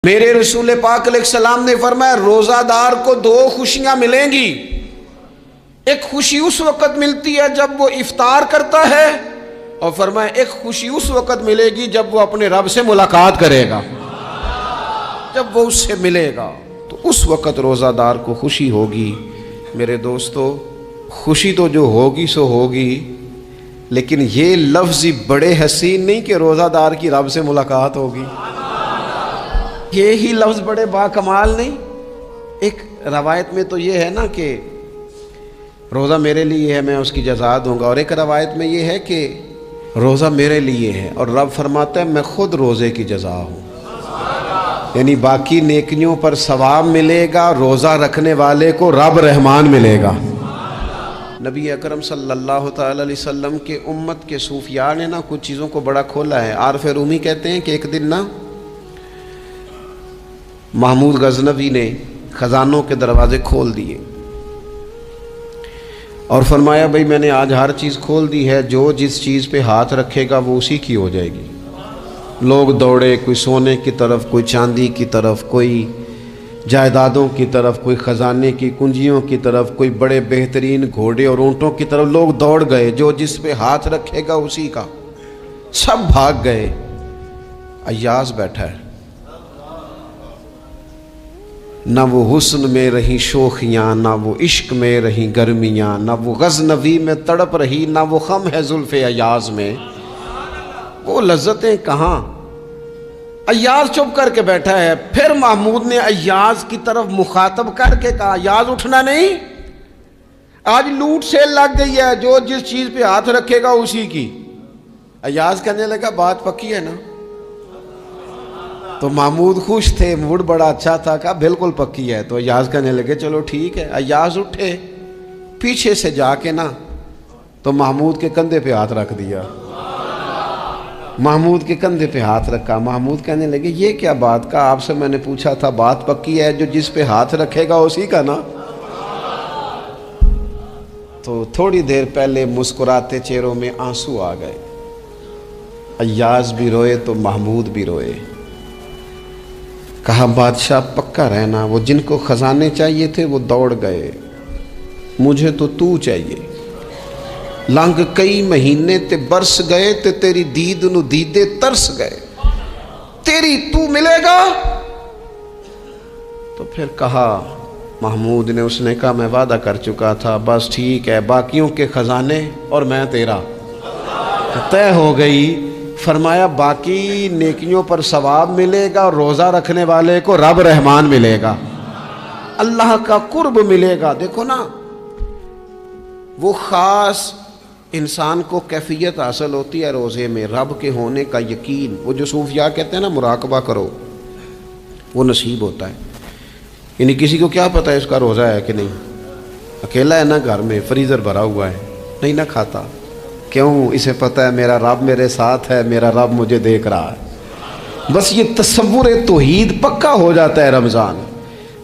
میرے رسول پاک علیہ السلام نے فرمایا روزہ دار کو دو خوشیاں ملیں گی۔ ایک خوشی اس وقت ملتی ہے جب وہ افطار کرتا ہے، اور فرمایا ایک خوشی اس وقت ملے گی جب وہ اپنے رب سے ملاقات کرے گا، جب وہ اس سے ملے گا تو اس وقت روزہ دار کو خوشی ہوگی۔ میرے دوستو، خوشی تو جو ہوگی سو ہوگی، لیکن یہ لفظ بڑے حسین نہیں کہ روزہ دار کی رب سے ملاقات ہوگی، یہی لفظ بڑے باکمال نہیں۔ ایک روایت میں تو یہ ہے نا کہ روزہ میرے لیے ہے، میں اس کی جزا دوں گا، اور ایک روایت میں یہ ہے کہ روزہ میرے لیے ہے اور رب فرماتا ہے میں خود روزے کی جزا ہوں، یعنی باقی نیکیوں پر ثواب ملے گا، روزہ رکھنے والے کو رب رحمان ملے گا۔ نبی اکرم صلی اللہ تعالی علیہ وسلم کے امت کے صوفیاء نے نا کچھ چیزوں کو بڑا کھولا ہے۔ عارف رومی کہتے ہیں کہ ایک دن نا محمود غزنوی نے خزانوں کے دروازے کھول دیے اور فرمایا بھئی میں نے آج ہر چیز کھول دی ہے، جو جس چیز پہ ہاتھ رکھے گا وہ اسی کی ہو جائے گی۔ لوگ دوڑے، کوئی سونے کی طرف، کوئی چاندی کی طرف، کوئی جائیدادوں کی طرف، کوئی خزانے کی کنجیوں کی طرف، کوئی بڑے بہترین گھوڑے اور اونٹوں کی طرف لوگ دوڑ گئے، جو جس پہ ہاتھ رکھے گا اسی کا۔ سب بھاگ گئے، ایاز بیٹھا ہے، نہ وہ حسن میں رہی شوخیاں، نہ وہ عشق میں رہی گرمیاں، نہ وہ غزنوی میں تڑپ رہی، نہ وہ خم ہے زلف ایاز میں، وہ لذتیں کہاں۔ ایاز چپ کر کے بیٹھا ہے۔ پھر محمود نے ایاز کی طرف مخاطب کر کے کہا ایاز اٹھنا نہیں، آج لوٹ سیل لگ گئی ہے، جو جس چیز پہ ہاتھ رکھے گا اسی کی۔ ایاز کہنے لگا بات پکی ہے نا؟ تو محمود خوش تھے، موڈ بڑا اچھا تھا، کہا بالکل پکی ہے۔ تو ایاز کہنے لگے چلو ٹھیک ہے۔ ایاز اٹھے، پیچھے سے جا کے نا تو محمود کے کندھے پہ ہاتھ رکھ دیا، محمود کے کندھے پہ ہاتھ رکھا۔ محمود کہنے لگے یہ کیا بات کا، آپ سے میں نے پوچھا تھا بات پکی ہے، جو جس پہ ہاتھ رکھے گا اسی کا نا۔ تو تھوڑی دیر پہلے مسکراتے چہروں میں آنسو آ گئے، ایاز بھی روئے تو محمود بھی روئے۔ کہا بادشاہ پکا رہنا، وہ جن کو خزانے چاہیے تھے وہ دوڑ گئے، مجھے تو چاہیے۔ لنگ کئی مہینے تے برس گئے تے تیری دید نو دیدے ترس گئے، تیری تو ملے گا۔ تو پھر کہا محمود نے، اس نے کہا میں وعدہ کر چکا تھا، بس ٹھیک ہے، باقیوں کے خزانے اور میں تیرا طے ہو گئی۔ فرمایا باقی نیکیوں پر ثواب ملے گا، روزہ رکھنے والے کو رب رحمان ملے گا، اللہ کا قرب ملے گا۔ دیکھو نا، وہ خاص انسان کو کیفیت حاصل ہوتی ہے روزے میں، رب کے ہونے کا یقین۔ وہ جو صوفیاء کہتے ہیں نا مراقبہ کرو، وہ نصیب ہوتا ہے۔ یعنی کسی کو کیا پتہ ہے اس کا روزہ ہے کہ نہیں، اکیلا ہے نا گھر میں، فریزر بھرا ہوا ہے، نہیں نہ کھاتا، کیوں؟ اسے پتہ ہے میرا رب میرے ساتھ ہے، میرا رب مجھے دیکھ رہا ہے۔ بس یہ تصور توحید پکا ہو جاتا ہے رمضان،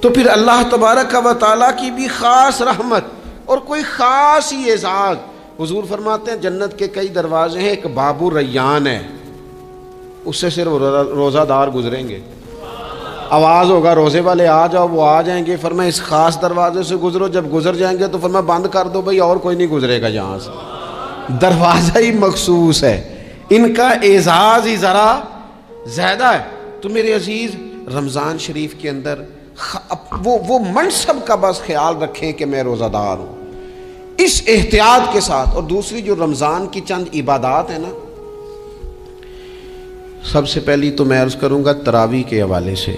تو پھر اللہ تبارک و تعالیٰ کی بھی خاص رحمت اور کوئی خاص ہی اعزاز۔ حضور فرماتے ہیں جنت کے کئی دروازے ہیں، ایک باب الریان ہے، اس سے صرف روزہ دار گزریں گے۔ آواز ہوگا روزے والے آ جاؤ، وہ آ جائیں گے، فرمایا اس خاص دروازے سے گزرو، جب گزر جائیں گے تو فرمایا بند کر دو بھئی، اور کوئی نہیں گزرے گا یہاں سے، دروازہ ہی مخصوص ہے، ان کا اعزاز ہی ذرا زیادہ ہے۔ تو میرے عزیز، رمضان شریف کے اندر وہ منصب کا بس خیال رکھیں کہ میں روزہ دار ہوں، اس احتیاط کے ساتھ۔ اور دوسری جو رمضان کی چند عبادات ہیں نا، سب سے پہلی تو میں عرض کروں گا تراویح کے حوالے سے۔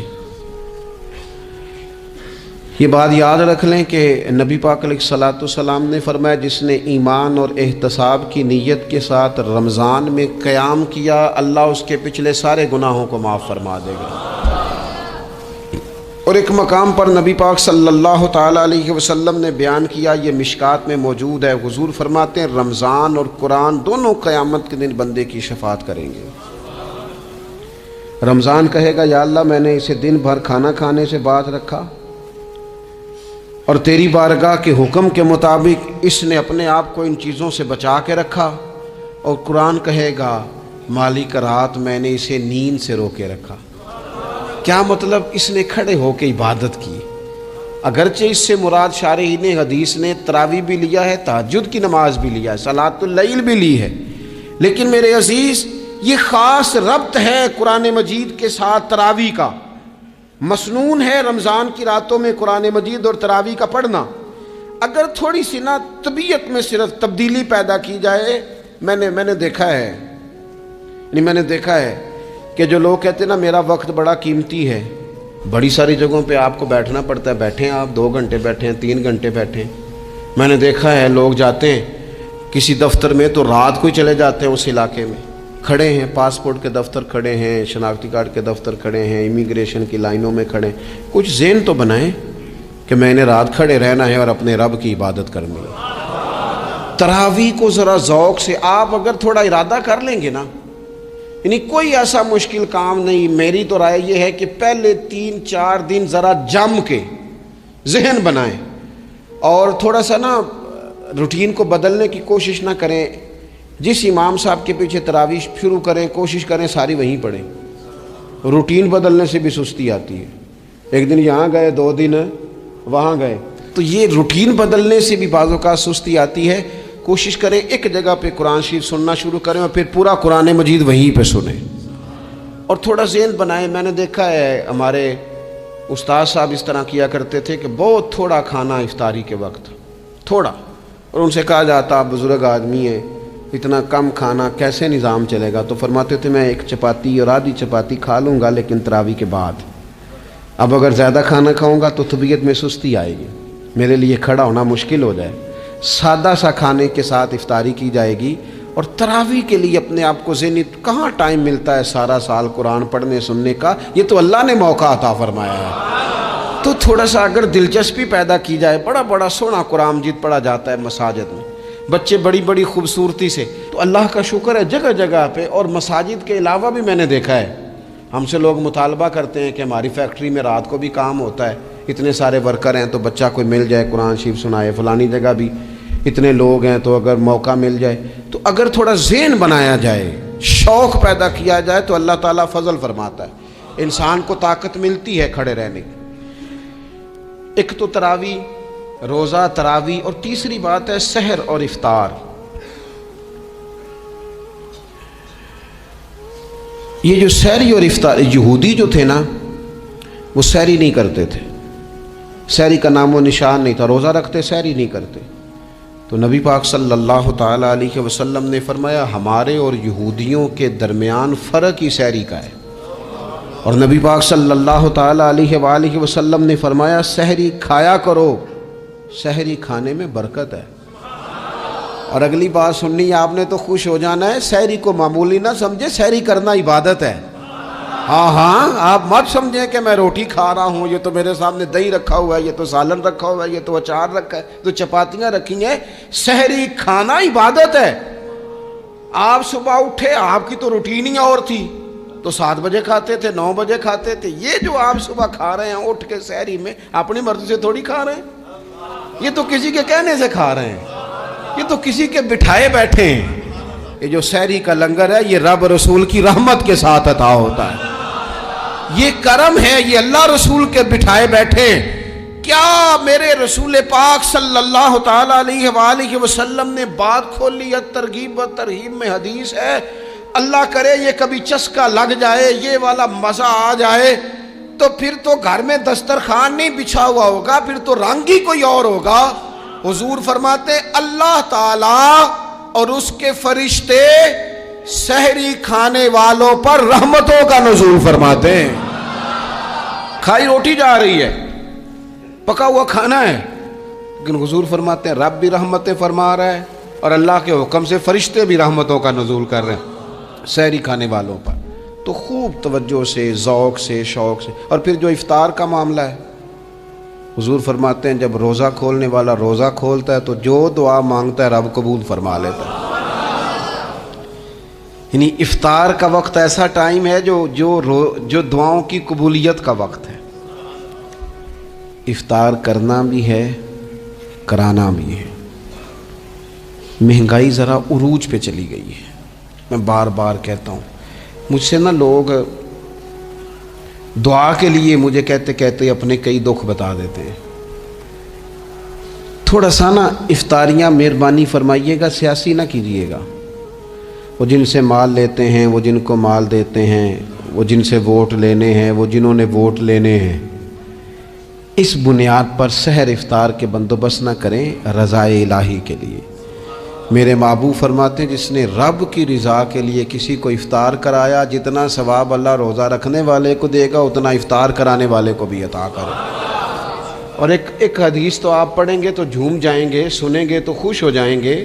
یہ بات یاد رکھ لیں کہ نبی پاک علیہ الصلوۃ والسلام نے فرمایا جس نے ایمان اور احتساب کی نیت کے ساتھ رمضان میں قیام کیا، اللہ اس کے پچھلے سارے گناہوں کو معاف فرما دے گا۔ اور ایک مقام پر نبی پاک صلی اللہ تعالی علیہ وسلم نے بیان کیا، یہ مشکات میں موجود ہے، حضور فرماتے ہیں رمضان اور قرآن دونوں قیامت کے دن بندے کی شفاعت کریں گے۔ رمضان کہے گا یا اللہ میں نے اسے دن بھر کھانا کھانے سے باز رکھا، اور تیری بارگاہ کے حکم کے مطابق اس نے اپنے آپ کو ان چیزوں سے بچا کے رکھا۔ اور قرآن کہے گا مالک رات میں نے اسے نیند سے روکے رکھا، کیا مطلب؟ اس نے کھڑے ہو کے عبادت کی. اگرچہ اس سے مراد شارحین حدیث نے تراویح بھی لیا ہے، تہجد کی نماز بھی لیا ہے، صلاۃ اللیل بھی لی ہے، لیکن میرے عزیز یہ خاص ربط ہے قرآن مجید کے ساتھ تراویح کا. مسنون ہے رمضان کی راتوں میں قرآن مجید اور تراویح کا پڑھنا. اگر تھوڑی سی نا طبیعت میں صرف تبدیلی پیدا کی جائے، میں نے دیکھا ہے کہ جو لوگ کہتے ہیں نا میرا وقت بڑا قیمتی ہے، بڑی ساری جگہوں پہ آپ کو بیٹھنا پڑتا ہے، بیٹھیں آپ 2 گھنٹے بیٹھیں، 3 گھنٹے بیٹھیں. میں نے دیکھا ہے لوگ جاتے ہیں کسی دفتر میں تو رات کو ہی چلے جاتے ہیں اس علاقے میں، کھڑے ہیں، پاسپورٹ کے دفتر کھڑے ہیں، شناختی کارڈ کے دفتر کھڑے ہیں، امیگریشن کی لائنوں میں کھڑے ہیں. کچھ ذہن تو بنائیں کہ میں نے رات کھڑے رہنا ہے اور اپنے رب کی عبادت کرنی ہے. تراویح کو ذرا ذوق سے آپ اگر تھوڑا ارادہ کر لیں گے نا، یعنی کوئی ایسا مشکل کام نہیں. میری تو رائے یہ ہے کہ پہلے 3-4 دن ذرا جم کے ذہن بنائیں اور تھوڑا سا نا روٹین کو بدلنے کی کوشش نہ کریں. جس امام صاحب کے پیچھے تراویح شروع کریں، کوشش کریں ساری وہیں پڑھیں. روٹین بدلنے سے بھی سستی آتی ہے. ایک دن یہاں گئے، 2 دن وہاں گئے، تو یہ روٹین بدلنے سے بھی بعض اوقات سستی آتی ہے. کوشش کریں ایک جگہ پہ قرآن شریف سننا شروع کریں اور پھر پورا قرآن مجید وہیں پہ سنیں اور تھوڑا ذہن بنائیں. میں نے دیکھا ہے ہمارے استاد صاحب اس طرح کیا کرتے تھے کہ بہت تھوڑا کھانا افطاری کے وقت، تھوڑا، اور ان سے کہا جاتا آپ بزرگ آدمی ہیں، اتنا کم کھانا کیسے نظام چلے گا؟ تو فرماتے تھے میں 1 چپاتی اور آدھی چپاتی کھا لوں گا لیکن تراویح کے بعد. اب اگر زیادہ کھانا کھاؤں گا تو طبیعت میں سستی آئے گی، میرے لیے کھڑا ہونا مشکل ہو جائے. سادہ سا کھانے کے ساتھ افطاری کی جائے گی. اور تراویح کے لیے اپنے آپ کو ذہنی کہاں ٹائم ملتا ہے سارا سال قرآن پڑھنے سننے کا؟ یہ تو اللہ نے موقع عطا فرمایا ہے. تو تھوڑا سا اگر دلچسپی پیدا کی جائے، بڑا سونا قرآن مجید پڑھا جاتا ہے مساجد میں، بچے بڑی خوبصورتی سے. تو اللہ کا شکر ہے جگہ جگہ پہ. اور مساجد کے علاوہ بھی میں نے دیکھا ہے، ہم سے لوگ مطالبہ کرتے ہیں کہ ہماری فیکٹری میں رات کو بھی کام ہوتا ہے، اتنے سارے ورکر ہیں تو بچہ کوئی مل جائے قرآن شریف سنائے، فلانی جگہ بھی اتنے لوگ ہیں تو اگر موقع مل جائے. تو اگر تھوڑا ذہن بنایا جائے، شوق پیدا کیا جائے تو اللہ تعالیٰ فضل فرماتا ہے، انسان کو طاقت ملتی ہے کھڑے رہنے کی. ایک تو تراویح، روزہ، تراویح، اور تیسری بات ہے سحر اور افطار. یہ جو سحری اور افطار، یہودی جو تھے نا وہ سحری نہیں کرتے تھے، سحری کا نام و نشان نہیں تھا، روزہ رکھتے سحری نہیں کرتے. تو نبی پاک صلی اللہ تعالیٰ علیہ وسلم نے فرمایا ہمارے اور یہودیوں کے درمیان فرق ہی سحری کا ہے. اور نبی پاک صلی اللہ تعالیٰ علیہ وآلہ وسلم نے فرمایا سحری کھایا کرو، سحری کھانے میں برکت ہے. اور اگلی بات سننی آپ نے تو خوش ہو جانا ہے، سحری کو معمولی نہ سمجھے، سحری کرنا عبادت ہے. ہاں آپ مت سمجھیں کہ میں روٹی کھا رہا ہوں، یہ تو میرے سامنے دہی رکھا ہوا ہے، یہ تو سالن رکھا ہوا ہے، یہ تو اچار رکھا ہے، تو چپاتیاں رکھی ہیں. سحری کھانا عبادت ہے. آپ صبح اٹھے، آپ کی تو روٹین ہی اور تھی، تو 7 بجے کھاتے تھے، 9 بجے کھاتے تھے. یہ جو آپ صبح کھا رہے ہیں اٹھ کے سحری میں، اپنی مرضی سے تھوڑی کھا رہے ہیں، یہ تو کسی کے کہنے سے کھا رہے ہیں، یہ تو کسی کے بٹھائے بیٹھے ہیں. یہ جو سحری کا لنگر ہے یہ رب رسول کی رحمت کے ساتھ عطا ہوتا ہے، یہ کرم ہے، یہ اللہ رسول کے بٹھائے بیٹھے. کیا میرے رسول پاک صلی اللہ تعالیٰ علیہ وآلہ وسلم نے بات کھولی ہے، ترغیب و ترہیب میں حدیث ہے. اللہ کرے یہ کبھی چسکا لگ جائے، یہ والا مزہ آ جائے، تو پھر تو گھر میں دسترخوان نہیں بچھا ہوا ہوگا، پھر تو رنگ ہی کوئی اور ہوگا. حضور فرماتے اللہ تعالیٰ اور اس کے فرشتے سحری کھانے والوں پر رحمتوں کا نزول فرماتے ہیں. کھائی روٹی جا رہی ہے، پکا ہوا کھانا ہے، لیکن حضور فرماتے ہیں رب بھی رحمتیں فرما رہا ہے اور اللہ کے حکم سے فرشتے بھی رحمتوں کا نزول کر رہے ہیں سحری کھانے والوں پر. تو خوب توجہ سے، ذوق سے، شوق سے. اور پھر جو افطار کا معاملہ ہے، حضور فرماتے ہیں جب روزہ کھولنے والا روزہ کھولتا ہے تو جو دعا مانگتا ہے رب قبول فرما لیتا ہے. یعنی افطار کا وقت ایسا ٹائم ہے جو دعاؤں کی قبولیت کا وقت ہے. افطار کرنا بھی ہے، کرانا بھی ہے. مہنگائی ذرا عروج پہ چلی گئی ہے، میں بار بار کہتا ہوں. مجھ سے نا لوگ دعا کے لیے مجھے کہتے کہتے اپنے کئی دکھ بتا دیتے ہیں۔ تھوڑا سا نا افطاریاں مہربانی فرمائیے گا سیاسی نہ کیجیے گا۔ وہ جن سے مال لیتے ہیں، وہ جن کو مال دیتے ہیں، وہ جن سے ووٹ لینے ہیں، وہ جنہوں نے ووٹ لینے ہیں، اس بنیاد پر سحر افطار کے بندوبست نہ کریں رضا الہی کے لیے۔ میرے محبوب فرماتے ہیں جس نے رب کی رضا کے لیے کسی کو افطار کرایا، جتنا ثواب اللہ روزہ رکھنے والے کو دے گا اتنا افطار کرانے والے کو بھی عطا کرے۔ اور ایک حدیث تو آپ پڑھیں گے تو جھوم جائیں گے، سنیں گے تو خوش ہو جائیں گے،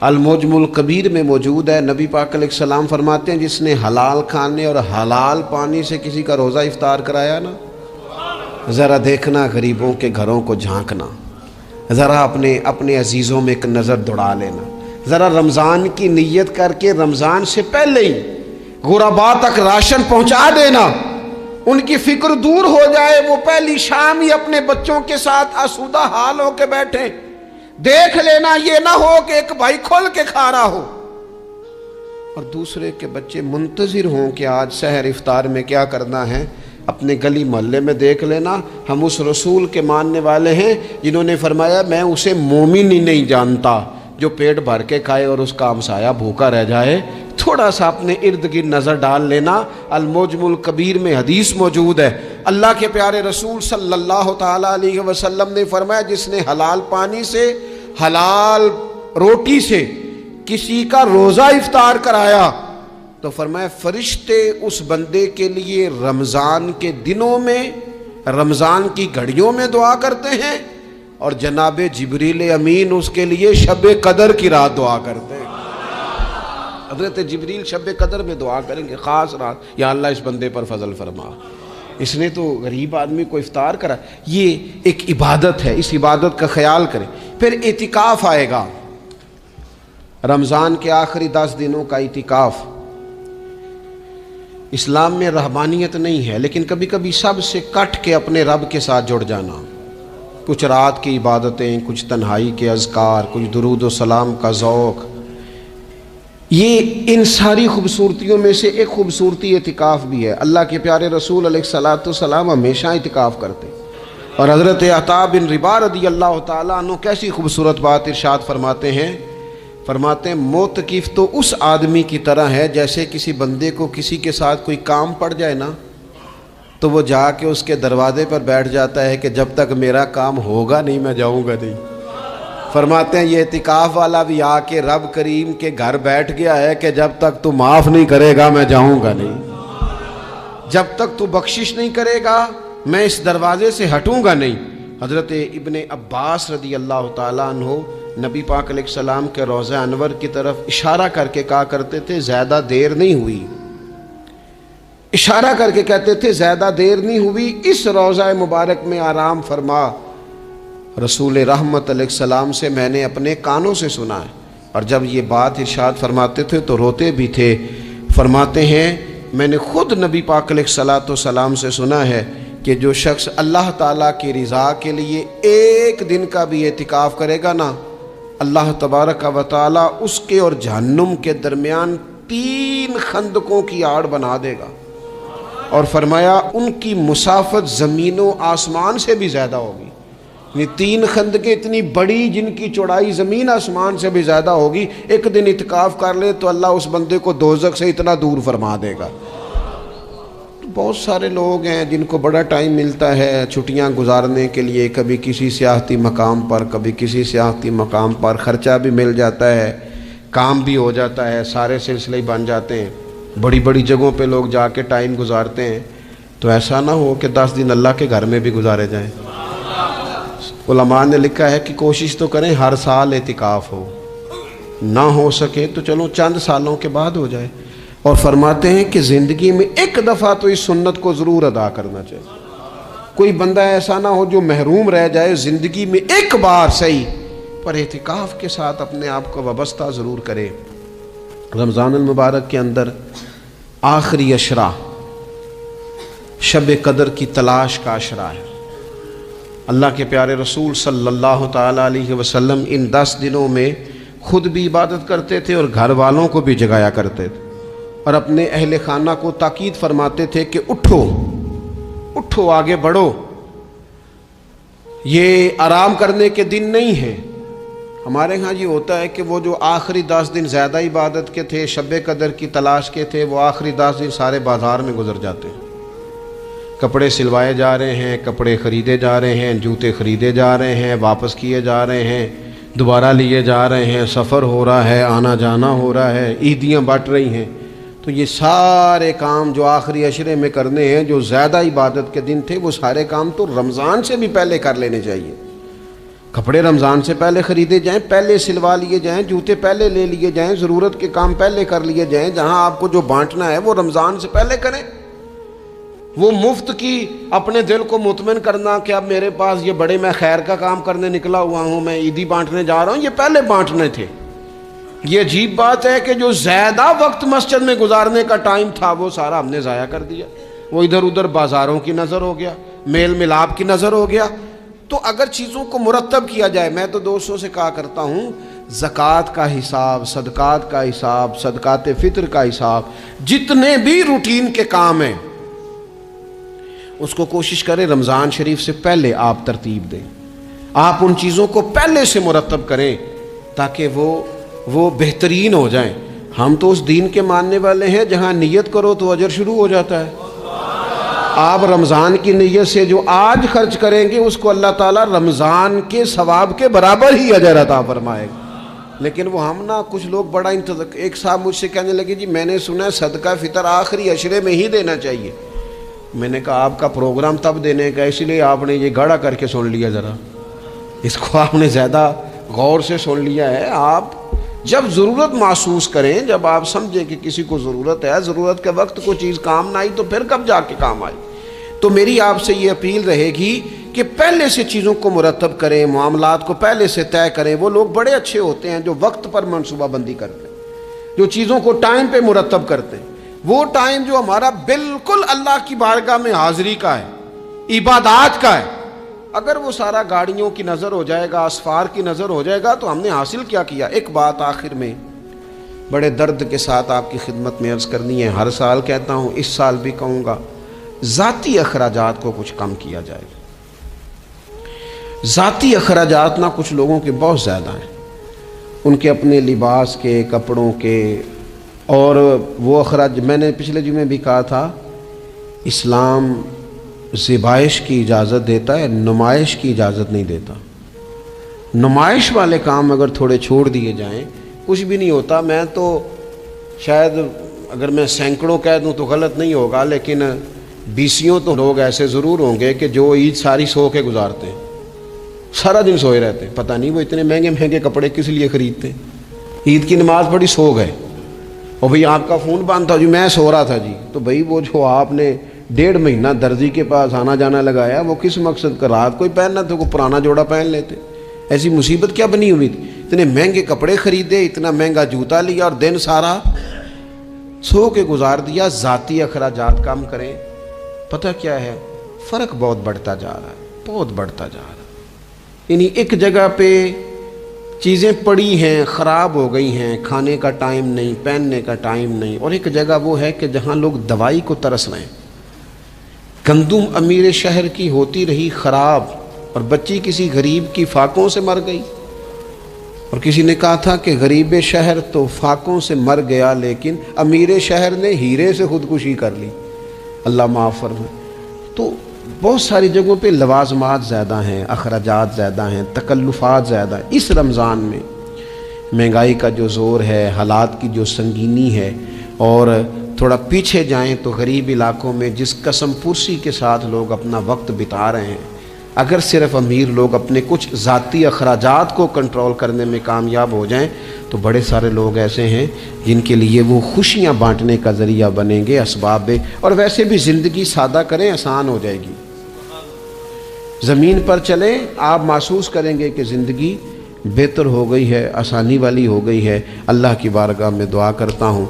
المعجم الکبیر میں موجود ہے۔ نبی پاک علیہ السلام فرماتے ہیں جس نے حلال کھانے اور حلال پانی سے کسی کا روزہ افطار کرایا نا، ذرا دیکھنا غریبوں کے گھروں کو جھانکنا، ذرا اپنے عزیزوں میں ایک نظر دوڑا لینا، ذرا رمضان کی نیت کر کے رمضان سے پہلے ہی غرباء تک راشن پہنچا دینا، ان کی فکر دور ہو جائے، وہ پہلی شام ہی اپنے بچوں کے ساتھ آسودہ حال ہو کے بیٹھیں۔ دیکھ لینا یہ نہ ہو کہ ایک بھائی کھول کے کھا رہا ہو اور دوسرے کے بچے منتظر ہوں کہ آج سحر افطار میں کیا کرنا ہے۔ اپنے گلی محلے میں دیکھ لینا، ہم اس رسول کے ماننے والے ہیں جنہوں نے فرمایا میں اسے مومن ہی نہیں جانتا جو پیٹ بھر کے کھائے اور اس کا ہمسایہ بھوکا رہ جائے۔ تھوڑا سا اپنے ارد گرد نظر ڈال لینا۔ المعجم الکبیر میں حدیث موجود ہے، اللہ کے پیارے رسول صلی اللہ تعالیٰ علیہ وسلم نے فرمایا جس نے حلال پانی سے، حلال روٹی سے کسی کا روزہ افطار کرایا تو فرمایا فرشتے اس بندے کے لیے رمضان کے دنوں میں، رمضان کی گھڑیوں میں دعا کرتے ہیں، اور جناب جبریل امین اس کے لیے شب قدر کی رات دعا کرتے ہیں۔ حضرت جبریل شب قدر میں دعا کریں گے، خاص رات، یا اللہ اس بندے پر فضل فرما، اس نے تو غریب آدمی کو افطار کرا۔ یہ ایک عبادت ہے، اس عبادت کا خیال کریں۔ پھر اعتکاف آئے گا، رمضان کے آخری 10 دنوں کا اعتکاف۔ اسلام میں رہبانیت نہیں ہے، لیکن کبھی کبھی سب سے کٹ کے اپنے رب کے ساتھ جڑ جانا، کچھ رات کی عبادتیں، کچھ تنہائی کے اذکار، کچھ درود و سلام کا ذوق، یہ ان ساری خوبصورتیوں میں سے ایک خوبصورتی اعتکاف بھی ہے۔ اللہ کے پیارے رسول علیہ الصلوۃ والسلام ہمیشہ اعتکاف کرتے، اور حضرت عطا بن رباح رضی اللہ تعالیٰ عنہ کیسی خوبصورت بات ارشاد فرماتے ہیں، معتکف تو اس آدمی کی طرح ہے جیسے کسی بندے کو کسی کے ساتھ کوئی کام پڑ جائے نا تو وہ جا کے اس کے دروازے پر بیٹھ جاتا ہے کہ جب تک میرا کام ہوگا نہیں میں جاؤں گا نہیں۔ فرماتے ہیں یہ اعتکاف والا بھی آ کے رب کریم کے گھر بیٹھ گیا ہے کہ جب تک تو معاف نہیں کرے گا میں جاؤں گا نہیں، جب تک تو بخشش نہیں کرے گا میں اس دروازے سے ہٹوں گا نہیں۔ حضرت ابن عباس رضی اللہ تعالیٰ عنہ نبی پاک علیہ السلام کے روضہ انور کی طرف اشارہ کر کے کہا کرتے تھے زیادہ دیر نہیں ہوئی، اشارہ کر کے کہتے تھے زیادہ دیر نہیں ہوئی، اس روضہ مبارک میں آرام فرما۔ رسول رحمت علیہ السلام سے میں نے اپنے کانوں سے سنا ہے، اور جب یہ بات ارشاد فرماتے تھے تو روتے بھی تھے۔ فرماتے ہیں میں نے خود نبی پاک علیہ السلام سے سنا ہے کہ جو شخص اللہ تعالیٰ کی رضا کے لیے ایک دن کا بھی اعتکاف کرے گا نا، اللہ تبارک و تعالیٰ اس کے اور جہنم کے درمیان 3 خندقوں کی آڑ بنا دے گا، اور فرمایا ان کی مسافت زمین و آسمان سے بھی زیادہ ہوگی۔ یہ 3 خندقیں اتنی بڑی جن کی چوڑائی زمین آسمان سے بھی زیادہ ہوگی، ایک دن اعتکاف کر لے تو اللہ اس بندے کو دوزخ سے اتنا دور فرما دے گا۔ بہت سارے لوگ ہیں جن کو بڑا ٹائم ملتا ہے چھٹیاں گزارنے کے لیے، کبھی کسی سیاحتی مقام پر، کبھی کسی سیاحتی مقام پر، خرچہ بھی مل جاتا ہے، کام بھی ہو جاتا ہے، سارے سلسلے ہی بن جاتے ہیں، بڑی بڑی جگہوں پہ لوگ جا کے ٹائم گزارتے ہیں، تو ایسا نہ ہو کہ 10 دن اللہ کے گھر میں بھی گزارے جائیں۔ علماء نے لکھا ہے کہ کوشش تو کریں ہر سال اعتکاف ہو، نہ ہو سکے تو چلو چند سالوں کے بعد ہو جائے، اور فرماتے ہیں کہ زندگی میں ایک دفعہ تو اس سنت کو ضرور ادا کرنا چاہیے۔ کوئی بندہ ایسا نہ ہو جو محروم رہ جائے، زندگی میں ایک بار صحیح پر اعتکاف کے ساتھ اپنے آپ کو وابستہ ضرور کرے۔ رمضان المبارک کے اندر آخری عشرہ شب قدر کی تلاش کا عشرہ ہے۔ اللہ کے پیارے رسول صلی اللہ تعالیٰ علیہ وسلم ان 10 دنوں میں خود بھی عبادت کرتے تھے اور گھر والوں کو بھی جگایا کرتے تھے، اور اپنے اہل خانہ کو تاکید فرماتے تھے کہ اٹھو اٹھو آگے بڑھو. یہ آرام کرنے کے دن نہیں ہیں. ہمارے ہاں یہ ہوتا ہے کہ وہ جو آخری 10 دن زیادہ عبادت کے تھے، شب قدر کی تلاش کے تھے، وہ آخری 10 دن سارے بازار میں گزر جاتے ہیں. کپڑے سلوائے جا رہے ہیں، کپڑے خریدے جا رہے ہیں، جوتے خریدے جا رہے ہیں، واپس کیے جا رہے ہیں، دوبارہ لیے جا رہے ہیں، سفر ہو رہا ہے، آنا جانا ہو رہا ہے، عیدیاں بٹ رہی ہیں. تو یہ سارے کام جو آخری عشرے میں کرنے ہیں، جو زیادہ عبادت کے دن تھے، وہ سارے کام تو رمضان سے بھی پہلے کر لینے چاہیے. کپڑے رمضان سے پہلے خریدے جائیں، پہلے سلوا لیے جائیں، جوتے پہلے لے لیے جائیں، ضرورت کے کام پہلے کر لیے جائیں. جہاں آپ کو جو بانٹنا ہے وہ رمضان سے پہلے کریں. وہ مفت کی اپنے دل کو مطمئن کرنا کہ اب میرے پاس یہ بڑے میں خیر کا کام کرنے نکلا ہوا ہوں، میں عیدی بانٹنے جا رہا ہوں، یہ پہلے بانٹنے تھے. یہ عجیب بات ہے کہ جو زیادہ وقت مسجد میں گزارنے کا ٹائم تھا وہ سارا ہم نے ضائع کر دیا. وہ ادھر ادھر بازاروں کی نظر ہو گیا، میل ملاپ کی نظر ہو گیا. تو اگر چیزوں کو مرتب کیا جائے، میں تو دوستوں سے کہا کرتا ہوں، زکوٰۃ کا حساب، صدقات کا حساب، صدقات فطر کا حساب، جتنے بھی روٹین کے کام ہیں اس کو کوشش کریں رمضان شریف سے پہلے آپ ترتیب دیں. آپ ان چیزوں کو پہلے سے مرتب کریں تاکہ وہ بہترین ہو جائیں. ہم تو اس دین کے ماننے والے ہیں جہاں نیت کرو تو اجر شروع ہو جاتا ہے. آپ رمضان کی نیت سے جو آج خرچ کریں گے اس کو اللہ تعالیٰ رمضان کے ثواب کے برابر ہی اجر عطا فرمائے گا. لیکن وہ ہم نا کچھ لوگ بڑا ایک صاحب مجھ سے کہنے لگے جی میں نے سنا ہے صدقہ فطر آخری عشرے میں ہی دینا چاہیے. میں نے کہا آپ کا پروگرام تب دینے کا، اس لیے آپ نے یہ گاڑا کر کے سن لیا، ذرا اس کو آپ نے زیادہ غور سے سن لیا ہے. آپ جب ضرورت محسوس کریں، جب آپ سمجھیں کہ کسی کو ضرورت ہے، ضرورت کے وقت کوئی چیز کام نہ آئی تو پھر کب جا کے کام آئی. تو میری آپ سے یہ اپیل رہے گی کہ پہلے سے چیزوں کو مرتب کریں، معاملات کو پہلے سے طے کریں. وہ لوگ بڑے اچھے ہوتے ہیں جو وقت پر منصوبہ بندی کرتے ہیں، جو چیزوں کو ٹائم پہ مرتب کرتے ہیں. وہ ٹائم جو ہمارا بالکل اللہ کی بارگاہ میں حاضری کا ہے، عبادات کا ہے، اگر وہ سارا گاڑیوں کی نظر ہو جائے گا، اسفار کی نظر ہو جائے گا تو ہم نے حاصل کیا کیا. ایک بات آخر میں بڑے درد کے ساتھ آپ کی خدمت میں عرض کرنی ہے، ہر سال کہتا ہوں، اس سال بھی کہوں گا، ذاتی اخراجات کو کچھ کم کیا جائے. ذاتی اخراجات نہ کچھ لوگوں کے بہت زیادہ ہیں، ان کے اپنے لباس کے، کپڑوں کے، اور وہ اخراج. میں نے پچھلے جمعے بھی کہا تھا، اسلام ذبائش کی اجازت دیتا ہے، نمائش کی اجازت نہیں دیتا. نمائش والے کام اگر تھوڑے چھوڑ دیے جائیں کچھ بھی نہیں ہوتا. میں تو شاید اگر میں سینکڑوں کہہ دوں تو غلط نہیں ہوگا، لیکن 20 تو لوگ ایسے ضرور ہوں گے کہ جو عید ساری سو کے گزارتے ہیں، سارا دن سوئے رہتے ہیں. پتہ نہیں وہ اتنے مہنگے مہنگے کپڑے کس لیے خریدتے ہیں. عید کی نماز پڑھی سو گئے، اور بھئی آپ کا فون بند تھا جی میں سو رہا تھا جی. تو بھئی وہ جو آپ نے 1.5 مہینہ درزی کے پاس آنا جانا لگایا وہ کس مقصد کا؟ رات کوئی پہننا تھا، کوئی پرانا جوڑا پہن لیتے. ایسی مصیبت کیا بنی ہوئی تھی؟ اتنے مہنگے کپڑے خریدے، اتنا مہنگا جوتا لیا اور دن سارا سو کے گزار دیا. ذاتی اخراجات کم کریں. پتہ کیا ہے، فرق بہت بڑھتا جا رہا ہے، بہت بڑھتا جا رہا ہے. یعنی ایک جگہ پہ چیزیں پڑی ہیں، خراب ہو گئی ہیں، کھانے کا ٹائم نہیں، پہننے کا ٹائم نہیں، اور ایک جگہ وہ ہے کہ جہاں لوگ دوائی کو ترس رہے ہیں. گندم امیر شہر کی ہوتی رہی خراب، اور بچی کسی غریب کی فاقوں سے مر گئی. اور کسی نے کہا تھا کہ غریب شہر تو فاقوں سے مر گیا لیکن امیر شہر نے ہیرے سے خودکشی کر لی. اللہ معاف فرمائے. تو بہت ساری جگہوں پہ لوازمات زیادہ ہیں، اخراجات زیادہ ہیں، تکلفات زیادہ ہیں. اس رمضان میں مہنگائی کا جو زور ہے، حالات کی جو سنگینی ہے، اور تھوڑا پیچھے جائیں تو غریب علاقوں میں جس قسم پرسی کے ساتھ لوگ اپنا وقت بتا رہے ہیں، اگر صرف امیر لوگ اپنے کچھ ذاتی اخراجات کو کنٹرول کرنے میں کامیاب ہو جائیں تو بڑے سارے لوگ ایسے ہیں جن کے لیے وہ خوشیاں بانٹنے کا ذریعہ بنیں گے، اسباب. اور ویسے بھی زندگی سادہ کریں، آسان ہو جائے گی. زمین پر چلیں، آپ محسوس کریں گے کہ زندگی بہتر ہو گئی ہے، آسانی والی ہو گئی ہے. اللہ کی بارگاہ میں دعا کرتا ہوں